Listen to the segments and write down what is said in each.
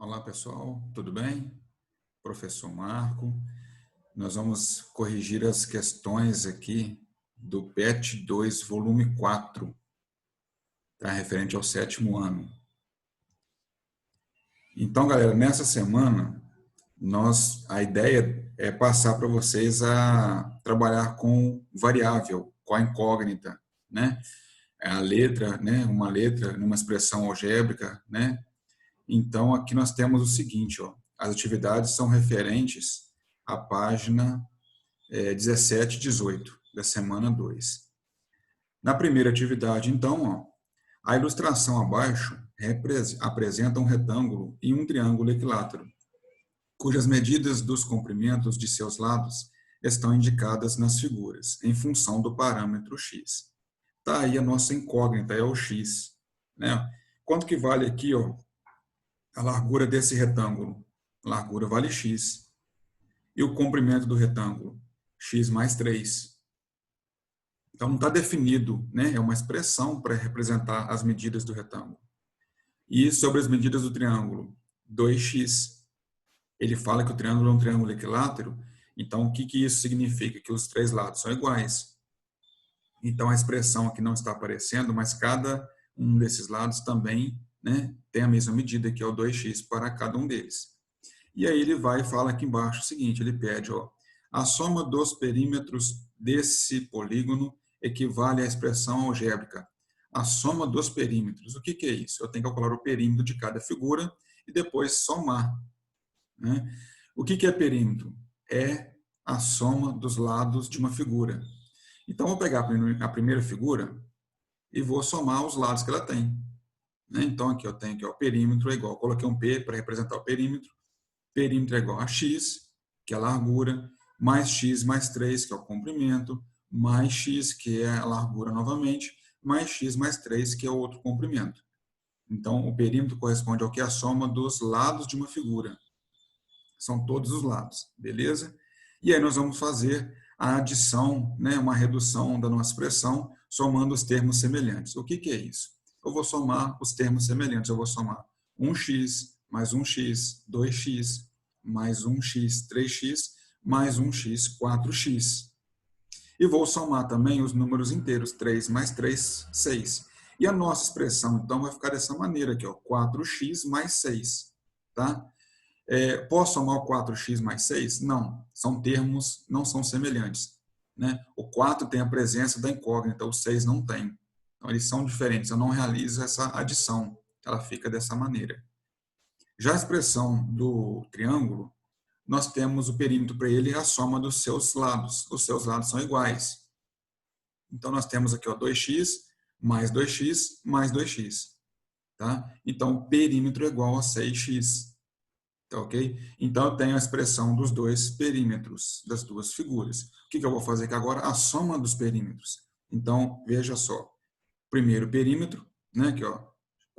Olá pessoal, tudo bem? Professor Marco, nós vamos corrigir as questões aqui do PET 2, volume 4, tá? Referente ao 7º ano. Então, galera, nessa semana, a ideia é passar para vocês a trabalhar com variável, com a incógnita, né? A letra, né? Uma letra numa expressão algébrica, né? Então, aqui nós temos o seguinte, ó, as atividades são referentes à página 17 e 18 da semana 2. Na primeira atividade, então, ó, a ilustração abaixo apresenta um retângulo e um triângulo equilátero, cujas medidas dos comprimentos de seus lados estão indicadas nas figuras, em função do parâmetro x. Tá aí a nossa incógnita, é o x, né? Quanto que vale aqui, ó, a largura desse retângulo? A largura vale x. E o comprimento do retângulo? X mais 3. Então, não está definido, né? É uma expressão para representar as medidas do retângulo. E sobre as medidas do triângulo? 2x. Ele fala que o triângulo é um triângulo equilátero, então o que isso significa? Que os três lados são iguais. Então, a expressão aqui não está aparecendo, mas cada um desses lados também, né, tem a mesma medida, que é o 2x para cada um deles. E aí ele vai e fala aqui embaixo o seguinte, ele pede, ó, a soma dos perímetros desse polígono equivale à expressão algébrica. A soma dos perímetros. O que é isso? Eu tenho que calcular o perímetro de cada figura e depois somar, né? O que é perímetro? É a soma dos lados de uma figura. Então, vou pegar a primeira figura e vou somar os lados que ela tem, né? Então, aqui eu tenho que o perímetro é igual, coloquei um P para representar o perímetro. Perímetro é igual a x, que é a largura, mais x mais 3, que é o comprimento, mais x, que é a largura novamente, mais x mais 3, que é o outro comprimento. Então, o perímetro corresponde ao que é a soma dos lados de uma figura. São todos os lados, beleza? E aí nós vamos fazer a adição, né, uma redução da nossa expressão, somando os termos semelhantes. O que é isso? Eu vou somar os termos semelhantes. Eu vou somar 1x mais 1x, 2x, mais 1x, 3x, mais 1x, 4x. E vou somar também os números inteiros, 3 mais 3, 6. E a nossa expressão, então, vai ficar dessa maneira aqui, ó, 4x mais 6. Tá? Posso somar o 4x mais 6? Não, são termos, não são semelhantes, né? O 4 tem a presença da incógnita, o 6 não tem. Então, eles são diferentes, eu não realizo essa adição, ela fica dessa maneira. Já a expressão do triângulo, nós temos o perímetro para ele e a soma dos seus lados. Os seus lados são iguais. Então, nós temos aqui, ó, 2x mais 2x mais 2x. Tá? Então, o perímetro é igual a 6x. Tá, ok? Então, eu tenho a expressão dos dois perímetros, das duas figuras. O que eu vou fazer aqui agora? A soma dos perímetros. Então, veja só. Primeiro perímetro, né, aqui, ó,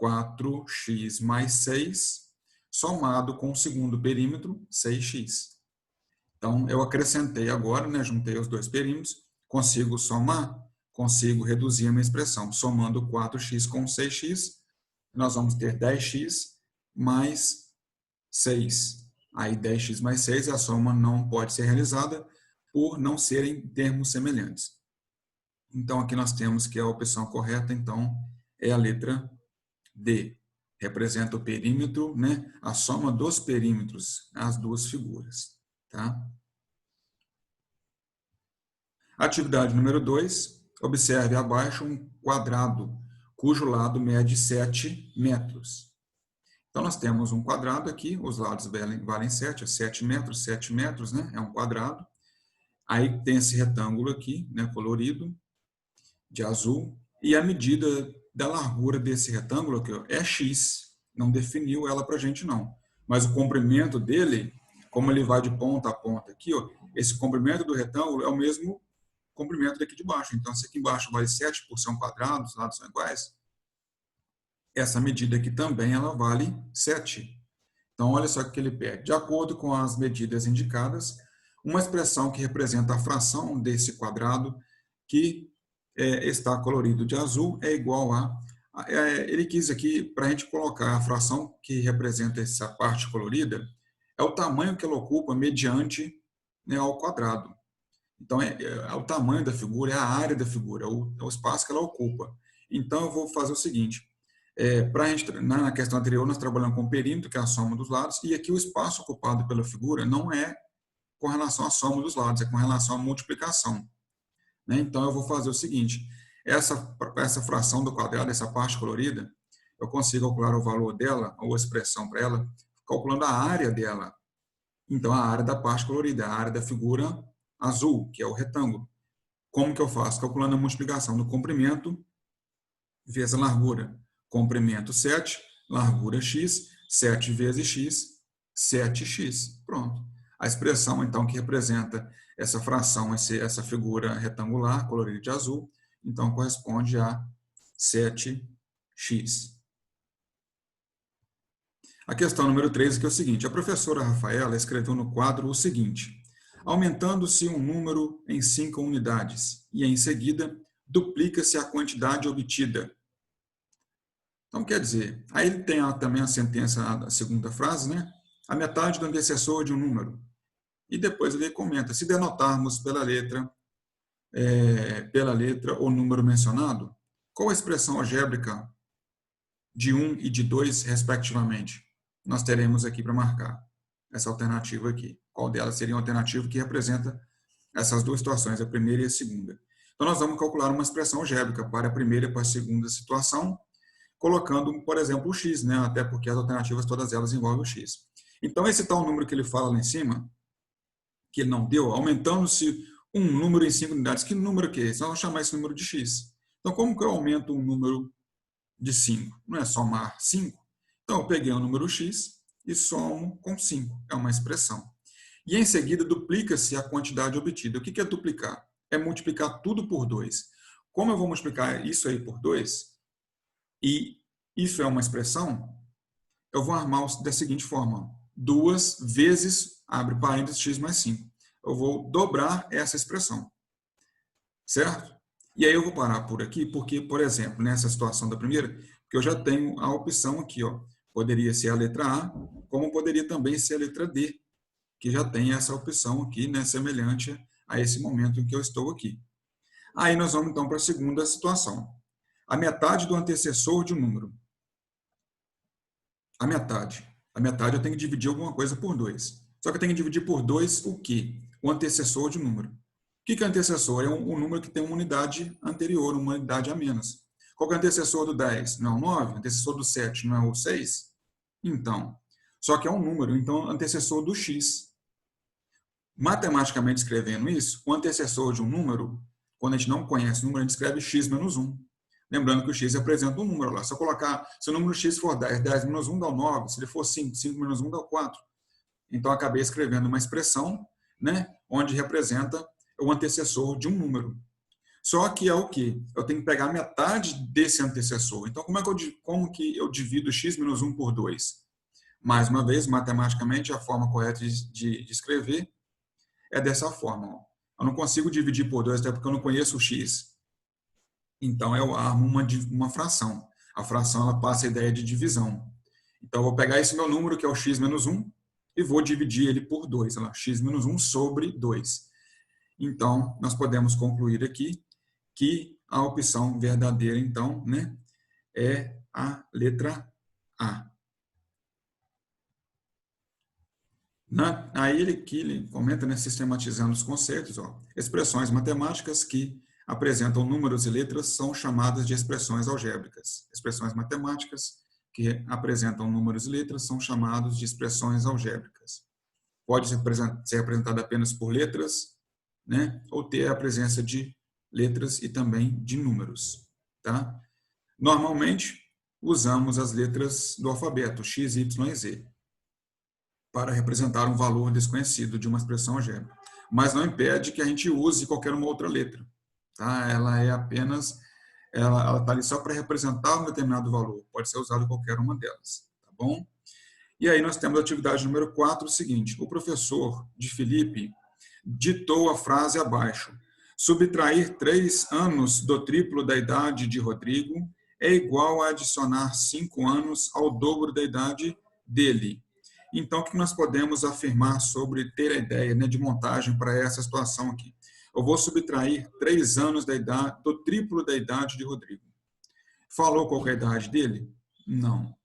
4x mais 6, somado com o segundo perímetro, 6x. Então, eu acrescentei agora, né, juntei os dois perímetros, consigo somar, consigo reduzir a minha expressão. Somando 4x com 6x, nós vamos ter 10x mais 6. Aí 10x mais 6, a soma não pode ser realizada por não serem termos semelhantes. Então, aqui nós temos que a opção correta, então, é a letra D. Representa o perímetro, né? A soma dos perímetros, as duas figuras. Tá? Atividade número 2. Observe abaixo um quadrado, cujo lado mede 7 metros. Então, nós temos um quadrado aqui, os lados valem 7, 7 metros, né? É um quadrado. Aí tem esse retângulo aqui, né, colorido, de azul, e a medida da largura desse retângulo aqui, ó, é x. Não definiu ela para a gente, não. Mas o comprimento dele, como ele vai de ponta a ponta aqui, ó, esse comprimento do retângulo é o mesmo comprimento daqui de baixo. Então, se aqui embaixo vale 7 por ser um quadrado, os lados são iguais, essa medida aqui também ela vale 7. Então, olha só o que ele pede. De acordo com as medidas indicadas, uma expressão que representa a fração desse quadrado que está colorido de azul é igual Ele quis aqui, para a gente colocar a fração que representa essa parte colorida, é o tamanho que ela ocupa mediante, né, ao quadrado. Então, é o tamanho da figura, é a área da figura, é o espaço que ela ocupa. Então, eu vou fazer o seguinte, pra gente, na questão anterior, nós trabalhamos com o perímetro, que é a soma dos lados, e aqui o espaço ocupado pela figura não é com relação à soma dos lados, é com relação à multiplicação, né? Então, eu vou fazer o seguinte, essa fração do quadrado, essa parte colorida, eu consigo calcular o valor dela, ou a expressão para ela, calculando a área dela. Então, a área da parte colorida, a área da figura azul, que é o retângulo. Como que eu faço? Calculando a multiplicação do comprimento vezes a largura. Comprimento 7, largura x, 7 vezes x, 7x. Pronto. A expressão, então, que representa essa fração, essa figura retangular, colorida de azul, então corresponde a 7x. A questão número 13, que é o seguinte, a professora Rafaela escreveu no quadro o seguinte, aumentando-se um número em 5 unidades e, em seguida, duplica-se a quantidade obtida. Então, quer dizer, aí ele tem também a sentença, a segunda frase, né? A metade do antecessor de um número. E depois ele comenta, se denotarmos pela letra o número mencionado, qual a expressão algébrica de 1 e de 2, respectivamente? Nós teremos aqui para marcar essa alternativa aqui. Qual delas seria uma alternativa que representa essas duas situações, a primeira e a segunda? Então, nós vamos calcular uma expressão algébrica para a primeira e para a segunda situação, colocando, por exemplo, o x, né? Até porque as alternativas, todas elas envolvem o x. Então, esse tal número que ele fala lá em cima, que ele não deu, aumentando-se um número em 5 unidades, que número que é esse? Nós vamos chamar esse número de x. Então, como que eu aumento um número de 5? Não é somar 5? Então, eu peguei o número x e somo com 5. É uma expressão. E, em seguida, duplica-se a quantidade obtida. O que é duplicar? É multiplicar tudo por 2. Como eu vou multiplicar isso aí por 2, e isso é uma expressão, eu vou armar da seguinte forma. 2 vezes, abre parênteses, x mais 5. Eu vou dobrar essa expressão. Certo? E aí eu vou parar por aqui, porque, por exemplo, nessa situação da primeira, porque eu já tenho a opção aqui, ó, poderia ser a letra A, como poderia também ser a letra D, que já tem essa opção aqui, né, semelhante a esse momento em que eu estou aqui. Aí nós vamos então para a segunda situação. A metade do antecessor de um número. A metade. A metade eu tenho que dividir alguma coisa por 2. Só que eu tenho que dividir por 2 o quê? O antecessor de um número. O que é antecessor? É um número que tem uma unidade anterior, uma unidade a menos. Qual que é o antecessor do 10? Não é o 9? O antecessor do 7 não é o 6? Então, só que é um número, então antecessor do x. Matematicamente escrevendo isso, o antecessor de um número, quando a gente não conhece o número, a gente escreve x menos 1. Lembrando que o x representa um número lá. Se eu colocar, se o número x for 10, 10 menos 1 dá 9. Se ele for 5, 5 menos 1 dá 4. Então, eu acabei escrevendo uma expressão, né, onde representa o antecessor de um número. Só que é o quê? Eu tenho que pegar metade desse antecessor. Então, como que eu divido x menos 1 por 2? Mais uma vez, matematicamente, a forma correta de escrever é dessa forma. Ó. Eu não consigo dividir por 2, até porque eu não conheço o x. Então, eu armo uma fração. A fração ela passa a ideia de divisão. Então, eu vou pegar esse meu número, que é o x menos 1, e vou dividir ele por 2. X menos 1 sobre 2. Então, nós podemos concluir aqui que a opção verdadeira, então, né, é a letra A. Aí ele comenta, né, sistematizando os conceitos, ó, expressões matemáticas que apresentam números e letras são chamadas de expressões algébricas. Expressões matemáticas que apresentam números e letras são chamadas de expressões algébricas. Pode ser representada apenas por letras, né, ou ter a presença de letras e também de números. Tá? Normalmente, usamos as letras do alfabeto, X, Y e Z, para representar um valor desconhecido de uma expressão algébrica. Mas não impede que a gente use qualquer uma outra letra. Tá? Ela é apenas, ela está ali só para representar um determinado valor. Pode ser usado qualquer uma delas. Tá bom? E aí nós temos a atividade número 4, o seguinte. O professor de Felipe ditou a frase abaixo. Subtrair 3 anos do triplo da idade de Rodrigo é igual a adicionar 5 anos ao dobro da idade dele. Então, o que nós podemos afirmar sobre ter a ideia, né, de montagem para essa situação aqui? Eu vou subtrair 3 anos da idade, do triplo da idade de Rodrigo. Falou qual é a idade dele? Não.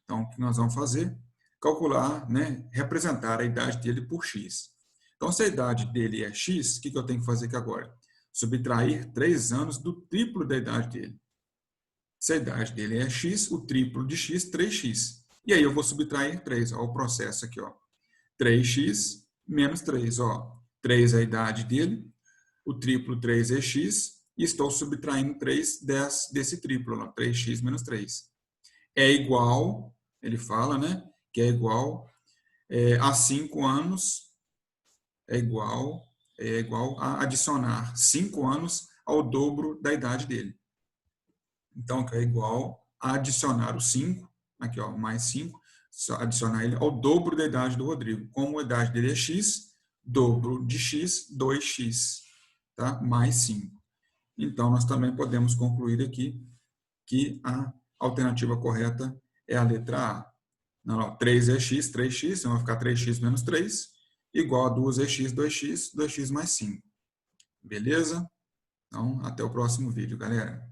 Então, o que nós vamos fazer? Calcular, né, representar a idade dele por x. Então, se a idade dele é x, o que eu tenho que fazer aqui agora? Subtrair 3 anos do triplo da idade dele. Se a idade dele é x, o triplo de x, 3x. E aí eu vou subtrair 3, ó, o processo aqui, ó. 3x menos 3, ó. 3 é a idade dele, o triplo 3 é x, e estou subtraindo 3 desse triplo, ó, 3x menos 3. É igual, ele fala, né, que é igual a 5 anos, é igual a adicionar 5 anos ao dobro da idade dele. Então, que é igual a adicionar o 5, aqui ó, mais 5, adicionar ele ao dobro da idade do Rodrigo. Como a idade dele é x, dobro de x, 2x, tá? Mais 5. Então, nós também podemos concluir aqui que a alternativa correta é a letra A. Não, 3 é x, 3x, então vai ficar 3x menos 3, igual a 2 é x, 2x, 2x mais 5. Beleza? Então, até o próximo vídeo, galera.